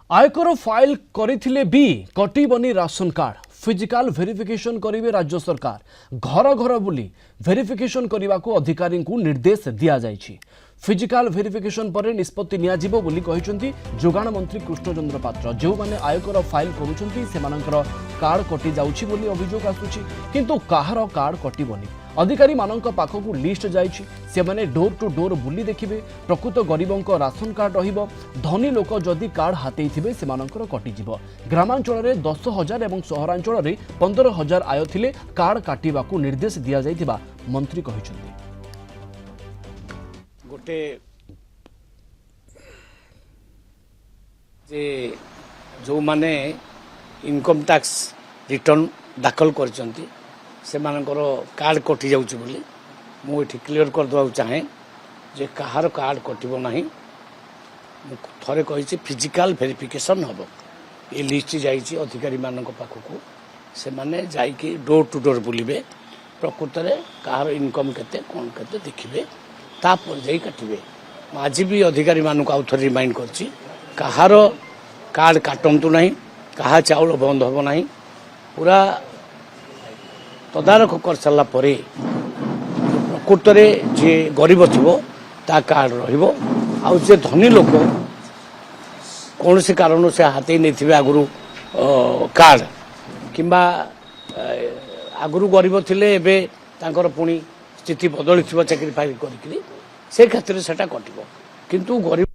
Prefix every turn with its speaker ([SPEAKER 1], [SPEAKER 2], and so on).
[SPEAKER 1] आयकर फाइल करथिले भी कटिबनी राशन कार्ड फिजिकल वेरिफिकेशन करिवे राज्य सरकार घर घर बुली वेरिफिकेशन करने को अधिकारी को निर्देश दिया जाइछि। फिजिकल वेरिफिकेशन पर निष्पत्ति नियाजिबो बोली कहिसंती जोगाण मंत्री कृष्णचंद्र पात्र। जो माने आयकर फाइल करूछंती सेमानकर कार्ड कटि जाउछि बोली अभियोग आसुछि, किंतु काहार कार्ड कटिबनी अधिकारी मानक पाखकु लिस्ट जाइछि। से माने डोर टू डोर बुली देखिबे प्रकृत गरीबों राशन कार्ड रहिबो। धनी लोक जदि कार्ड हाथेई थिबे सेमानकर कटिजिबो। ग्रामांचल रे 10,000 एवं सहरांचल रे 15,000 आय थिले कार्ड काटिबाकू निर्देश दिया जाइथिबा मंत्री कहिसंती।
[SPEAKER 2] गोटे जे जो माने इनकम टैक्स रिटर्न दाखल करचंती सेमानकर कार्ड कटि जाउछि बोली मु एठी क्लियर कर दवा चाहे जे कहार कार्ड कटिबो नाही। मु थरे कहिछि फिजिकल वेरिफिकेशन हबो। ए लिस्ट जाइछि अधिकारी मानक पाखकु से माने जाइकि डोर टू डोर बुलिबे प्रकृत रे कहार इनकम केते कोन केते देखिबे तापर जाई काटिबे। आज भी अधिकारी मानक आउ थरे रिमाइंड करछि कहार कार्ड काटंतु नाही, कहा चाउल बंद हबो नाही। पूरा तदारख कर सारा परे प्रकृत में जे गरीब थो ता कार्ड रहिबो। आउ जे धनी लोक कौन से कारण से हाथी नहीं आगुरी कार्ड किंबा आगुरी गरीब थिले एबे तांकर पुणी स्थिति बदली चाकरी फाकरी करी से क्षेत्र से कटिबो, किंतु गरीब